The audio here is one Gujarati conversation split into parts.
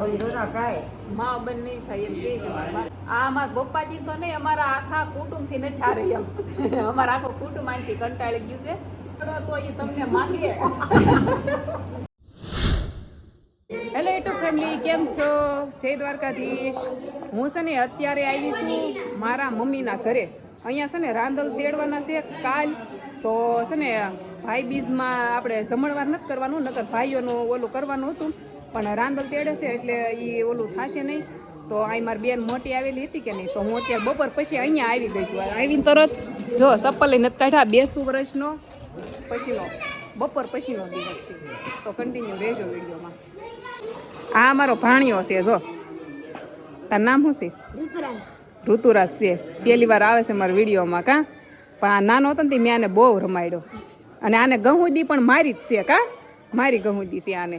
માં બંધ નહીં થાય એમ કહે છે મારા આ અમારા પપ્પાજી તો નહીં, અમારા આખા કુટુંબથી ન છારે એમ. અમારા આખું કુટુંબ આનથી કંટાળી ગયું છે તો એ તમને માંગે. હેલો યુટ્યુબ ફેમિલી, કેમ છો? જય દ્વારકાધીશ. હું છે ને અત્યારે આવી છું મારા મમ્મીના ઘરે. અહીંયા છે ને રાંદલ તેડવાના છે કાલ. તો છે ને ભાઈ બીજમાં આપણે જમણવાર નથી કરવાનું, નકર ભાઈઓનું ઓલું કરવાનું હતું, પણ રાંદલ તેડે છે એટલે એ ઓલું થશે નહીં. તો અહીં મારી બેન મોટી આવેલી હતી કે નહીં, તો હું અત્યારે બપોર પછી અહીંયા આવી ગઈ છું. આવીને તરત જો ચપ્પલ નથી કાઢ્યા, 42 વર્ષનો પછીનો બપોર પછીનો દિવસ છે. તો કન્ટિન્યુ રહેજો વિડીયોમાં. આ મારો ભાણિયો છે, જો તાર નામ શું છે? ઋતુરાજ છે. પહેલી વાર આવે છે મારા વિડીયોમાં. કાં પણ આ નાનો હતો ને મેં આને બહુ રમાડ્યો, અને આને ગહુદી પણ મારી જ છે. કાં મારી ગહુદી છે આને.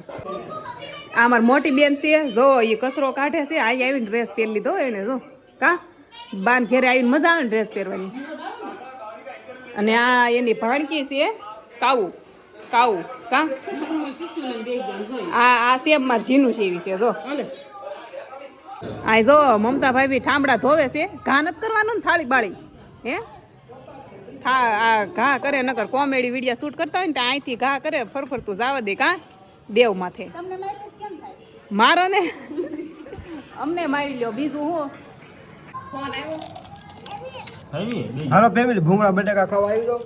આ મારી મોટી બેન છે, જો એ કચરો કાઢે છે. અહીં આવીને ડ્રેસ પહેરી લીધો એને, જો કાં બાન ઘેરે આવીને મજા આવે ને ડ્રેસ પહેરવાની. અને આ એની ભાણકી છે કાવું કાવું. કાં આ સેમ માર ઝીનું છે એવી છે. જો આ જો મમતા ભાઈ બી ઠામડા ધોવે છે. ઘા નથી કરવાનું ને થાળી બાળી હે આ ઘા કરે નકર કોમેડી વિડીયો શૂટ કરતા હોય ને તો અહીંથી ઘા કરે ફરફરતું જવા દે. કાં દેવ માથે મારો ને અમને મારી લ્યો. બીજું હું હાલો ફેમિલી, ભૂંગળા બટાકા ખાવા આવી ગયો.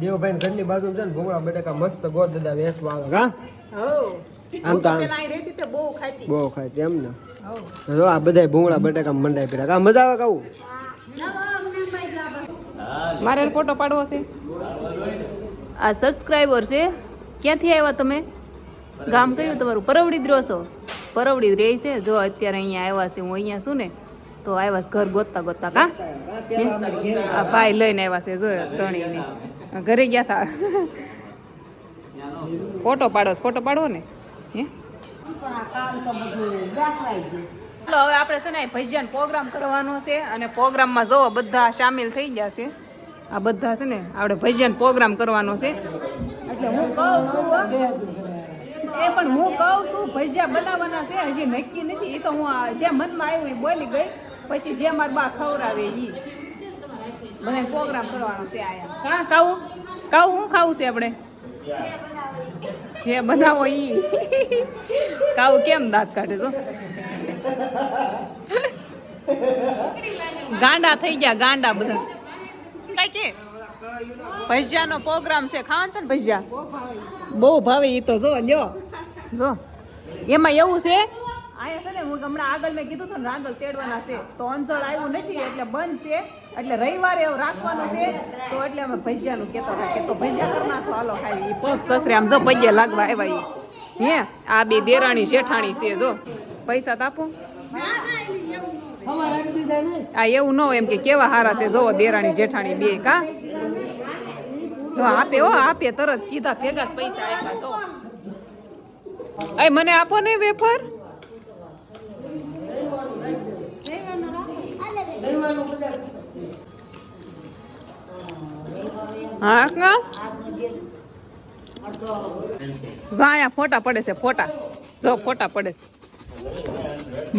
દેવભાઈ ઘરની બાજુ છે ને ભૂંગળા બટાકા મસ્ત ગોળ દાદા વેસવા આવે. કા આમ તો બહુ ખાય એમ ને. જો આ બધા ભૂંગળા બટાકા મંડાઈ પીરા. કા મજા આવે ખાવું? મારે ફોટો પાડવો છે. આ સબસ્ક્રાઈબર છે. ક્યાંથી આવ્યા તમે? ગામ કયું તમારું? પરવડી જ રહો છો? પરવડી રહે છે. જો અત્યારે અહીંયા આવ્યા છે, હું અહીંયા છું ને, તો આવ્યા છે ઘર ગોતતા ગોતતા. કા આ ભાઈ લઈને આવ્યા છે, જો ત્રણેયને ઘરે ગયા હતા. ફોટો પાડો, ફોટો પાડવો ને. હે ચાલો હવે આપણે છે ને ભજીયાનો પ્રોગ્રામ કરવાનો છે, અને પ્રોગ્રામમાં જો બધા સામેલ થઈ ગયા છે. આ બધા છે ને આપણે ભજીયાનો પ્રોગ્રામ કરવાનો છે. એટલે હું કહું છું પણ હું કહું છું ભજીયા બનાવવાના છે, હજી નક્કી નથી. એ તો હું જે મનમાં આવ્યું એ બોલી ગઈ, પછી જે મારા બા ખવડાવે એ બધા પ્રોગ્રામ કરવાનો છે. આયા કાં ખાવું કાવું શું ખાવું છે આપણે? જે બનાવો ઈ. કાવું કેમ દાંત કાઢે? છો ગાંડા થઈ ગયા, ગાંડા બધા. કઈ કે ભજીયાનો પ્રોગ્રામ છે, ખાવાનું છે ને ભજીયા બહુ ભાવે. એ તો જો લ્યો, જો એમાં એવું છે અહીંયા છે ને, હું હમણાં આગળ મેં કીધું હતું ને રાંદલ તેડવાના છે, તો અંજળ આવ્યું નથી એટલે બંધ છે. એટલે રવિવારે એવું રાખવાનું છે, તો એટલે અમે ભજીયાનું કહેતા હતા કે તો ભજીયા કરી નાખો હાલો ખાઈ. પગ કસરે આમ જો પગે લાગવા આવ્યા. હે આ બે દેરાણી જેઠાણી છે. જો પૈસા તો આપો. આ એવું ન હોય એમ કે કેવા હારા છે. જો દેરાણી જેઠાણી બે. કા જો આપે હો, આપે તરત કીધા ભેગા જ પૈસા આપ્યા. જો અય મને આપો ને વેફર. હા જો અહીંયા ફોટા પડે છે, ફોટા જો ફોટા પડે છે.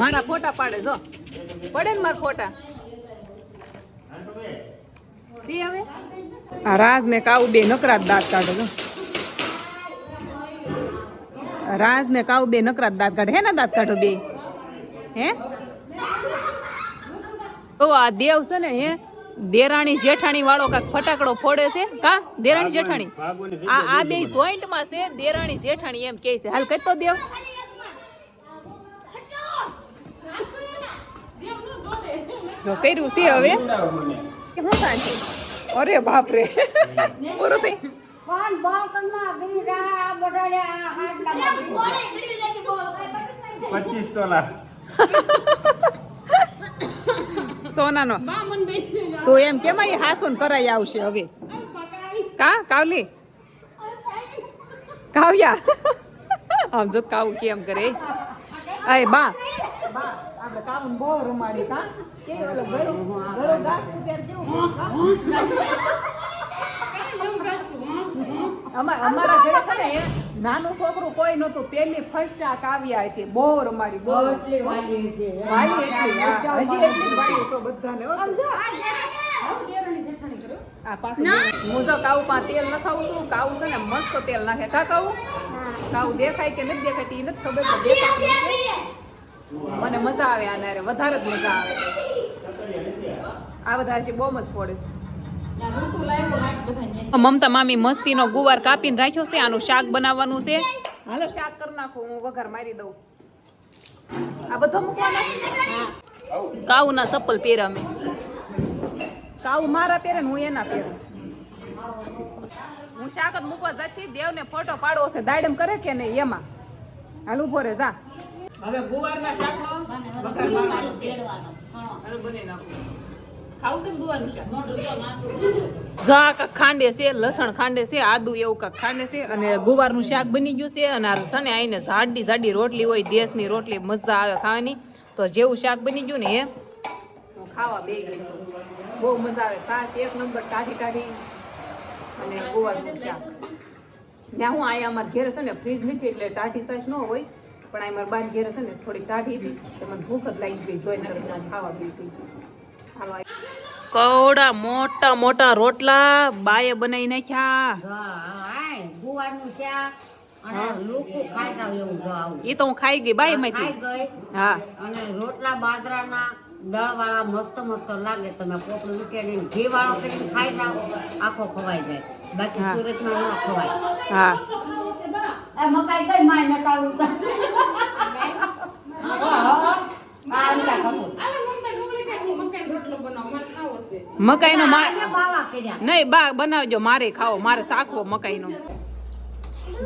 મારા ફોટા પાડે, જો પડે ને મારા ફોટા. સી હવે આ રાજ ને કાઉ બે નકરા દાંત કાઢે. જો રાજ ને કાઉ બે નકરા દાંત કાઢે. હે ને દાંત કાઢો બે. હે તો આ દેવ છે ને, હે દેરાણી જેઠાણી વાળો કાક ફટાકડો ફોડે છે. કા દેરાણી જેઠાણી આ બે જોઈન્ટ માં છે. દેરાણી જેઠાણી એમ કે છે. હાલ કઈ તો દેવ જો કર્યું છે હવે. હું સાંજે અરે બાપ રે પૂરું થઈ. સોનાનો તો એમ કેમ હાસુન કરાઈ આવશે હવે. કા કાવલી કાવ્યા આમ જો કાવું કેમ કરે. અય બા આપણે કાવું બહુ રમાડી. કા કેવું ગળો ગાસ ત્યારે કેવું અમારા ઘરે છે ને નાનું છોકરું કોઈ નતું, પેલી ફર્સ્ટ આ કાવ્યા હતી, બહુ રમાડી, બહુ એટલી વાલી હતી. વાલી એટલી, હા, હજી એટલી જ વાલી છો બધાને, હો. આ પાછું હું જો કાઉ પા તેલ નખાવું છું, કાઉ છે ને મસ્ત તેલ નાખે, કા કાઉ કાઉ દેખાય કે નથી દેખાતી એ નથી ખબર, પણ દેખાય. મને મજા આવે આના રે, વધારે જ મજા આવે. આ બધા હજી બહુ મસ્ત પડે છે. મમતા મામી મસ્તીનો ગુવાર કાપીને રાખ્યો છે, આનું શાક બનાવવાનું છે. હાલો શાક કરી નાખું, હું વઘાર મારી દઉં. આ બધો મૂકવાનો. કાઉના ચપ્પલ પહેર્યા મેં, કાઉ મારા પહેરે ને હું એના પહેરું. હું શાક જ મૂકવા જતી, દેવને ફોટો પાડવો છે, દાડમ કરે કે નહીં એમાં. હાલ ઉભો રે જા. હવે ગુવારના શાકનો વઘાર મારવાનો છે. હાલો બની નાખું. ખાવું છે ગુવારનું શાક. જા કાક ખાંડે છે, લસણ ખાંડે છે, આદુ એવું કાક ખાંડે છે, અને ગુવારનું શાક બની ગયું છે. અને આ સને આઈને જાડી જાડી રોટલી હોય, દેશની રોટલી, મજા આવે ખાવાની. તો જેવું શાક બની ગયું ને એ હું ખાવા બે ગઈ છું. બહુ મજા આવે. છાશ એક નંબર, ટાઢી ટાઢી, અને ગુવારનું શાક. ત્યાં હું અહીંયા અમારા ઘેરે છે ને ફ્રીજ નથી, એટલે ટાઢી છાશ ન હોય, પણ આ મારા બાર ઘેરે છે ને થોડી ટાઢી હતી, તો મને ભૂખ જ લાગી ગઈ, જોઈને તરત ખાવા ગઈ હતી. કવડા મોટા મોટા રોટલા બાએ બનાવી નાખ્યા. ગુવારનું શાક અને લોકો ખાતા એવું આવું. એ તો હું ખાઈ ગઈ બાઈ માંથી. ગઈ. હા, અને રોટલા બાજરાના દળ વાળા મસ્ત મસ્ત લાગે. તમે પોપડું ઉકેલીને ઘી વાળો કરીને ખાઈ જાઓ, આખો ખવાઈ જાય. બાકી હા. સુરતમાં ન ખવાય. હા, એ મકાઈ કઈ માય નતાડું મકાઈનો બાવા કર્યા. નહીં બા બનાવજો, મારે ખાવો, મારે શાખવો મકાઈનો.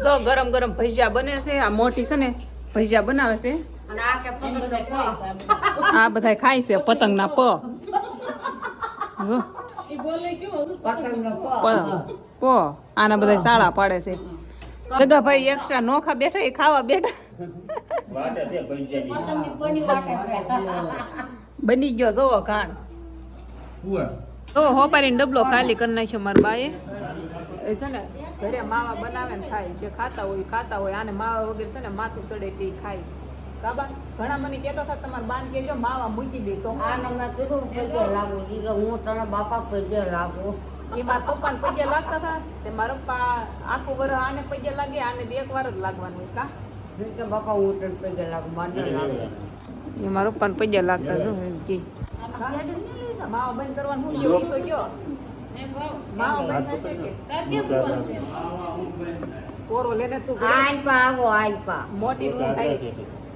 જો ગરમ ગરમ ભજીયા બને છે. આ મોટી છે ને ભજીયા બનાવે છે. અને આ કે પતંગનો પ. આ બધા ખાય છે પતંગના પ. જો, પતંગનો પ. પ આના બધા શાળા પાડે છે. જગા ભાઈ એક્સ્ટ્રા નોખા બેઠા, એ ખાવા બેઠા. પતંગની કોની વાટે છે. બની ગયો જોવો ઘાણ. તો હોપારીને ડબલો ખાલી કરી નાખ્યો મારા બાએ. એ છે ને ઘરે માવા બનાવે ને ખાય છે, ખાતા હોય. આને માવા વગેરે છે ને માથું ચડે તે ખાય. કાબા ઘણા મને કહેતા હતા તમારા બાન કહેજો માવા મૂકી દે તો. આને મેં કીધું પગે લાગુ. એટલે હું તને બાપા પગે લાગુ. એ મારા પપ્પાને પગે લાગતા હતા, તે મારા પપ્પા આખું વરસ આને પગે લાગે, આને બે એક વાર જ લાગવાનું હોય. કા કે બાપા હું તને પગે લાગુ, મારે લાગુ. એ મારા પપ્પાને પગે લાગતા જો જી. માવા બંધ કરવાનું શું કેવું તો કયો. માવા બંધ થશે કે કોરો લેને તું ઘરે. આઈપા આવો આઈપા. મોટી નું થાય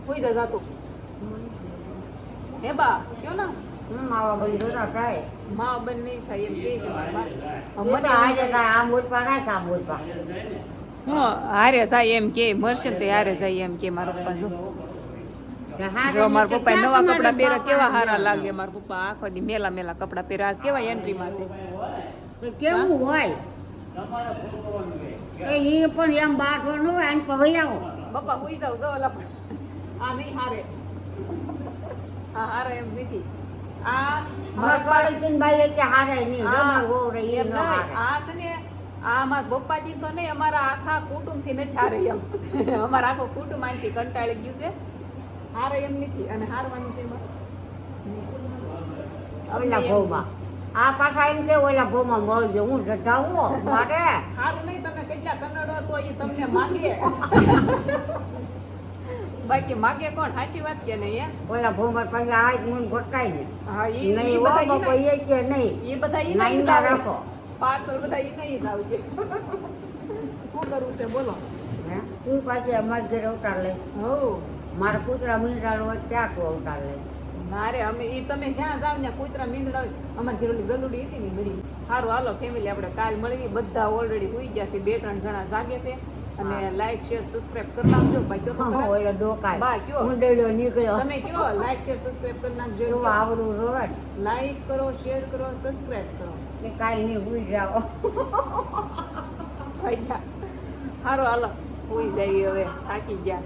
કોઈ જા જાતું. હે બા કયો ના માવા બંધ જોતા થાય. માવા બંધ નહીં થાય એમ કહે છે મારા બા. મને આજે થાય આમ બોલપા ના થા બોલપા. હું હારે જાય એમ કે મરશે ને તે હારે જાય એમ કે મારા પપ્પા જો. જો મારા પપ્પા નવા કપડા પહેરે કેવા હારા લાગે. મારા પપ્પા આખો દી મેલા મેલા કપડા પહેરે. આજ કેવા એન્ટ્રીમાં છે. કેવું હોય એ પણ એમ બાટો ન હોય આને પવઈ આવો. પપ્પા હુઈ જાવ જો ઓલા આ નહીં હારે. આ હારે એમ નથી. આ મારા પાડોશી ભાઈ કે હારે નહીં રમણ હો રહી એમ ન નહીં. હારે. આ છે ને આ મારા પપ્પાજી તો નહીં, અમારા આખા કુટુંબ થી નથી હારે એમ. અમારા આખું કુટુંબ આનથી કંટાળી ગયું છે. હારે એમ નથી. અને હારવાનું છે એમાં ઓલા ભોમાં આ પાછા એમ કે ઓલા ભોમાં મળજો હું જટાવો મારે. હારું નહીં. તમે કેટલા કન્નડો તો એ તમને માગે. બાકી માગે કોણ? હાચી વાત કે નહીં? ઓલા ભોમાં પછી આ જ મન ઘોટાય ને હા ઈ નહીં બધા હો ઈ બાપા નહીં. એ કે નહીં એ બધા ઈ લાઈન નહીં ના આવે. રાખો. પાર્સલ બધા ઈ નહીં જ આવશે. શું કરવું છે બોલો. હે તું પાછી અમારે ઘરે ઉતાર લે. હો મારા કૂતરા મીંડાળો હોય ત્યાં તું ઉતાર લે. મારે અમે ઈ તમે જ્યાં જાવ ત્યાં કૂતરા મીંદડા હોય. અમારી ઘરે ઓલી ગલુડી હતી ને મરી. સારું હાલો ફેમિલી આપણે કાલ મળવી. બધા ઓલરેડી હોઈ ગયા છે. 2-3 જણા જાગે છે. અને લાઈક શેર સબસ્ક્રાઇબ કરી નાખજો. ભાઈ કયો તો ખરા? ઓલો ડોકાય બા કયો મુંડળ્યો નીકળ્યો તમે કયો લાઈક શેર સબસ્ક્રાઇબ કરી નાખજો. જો આવડું રોડ લાઈક કરો, શેર કરો, સબસ્ક્રાઇબ કરો. કે કાલ ની હુઈ જાઓ. ભાઈ જા. સારું હાલો હોઈ જઈએ હવે. થાકી ગયા.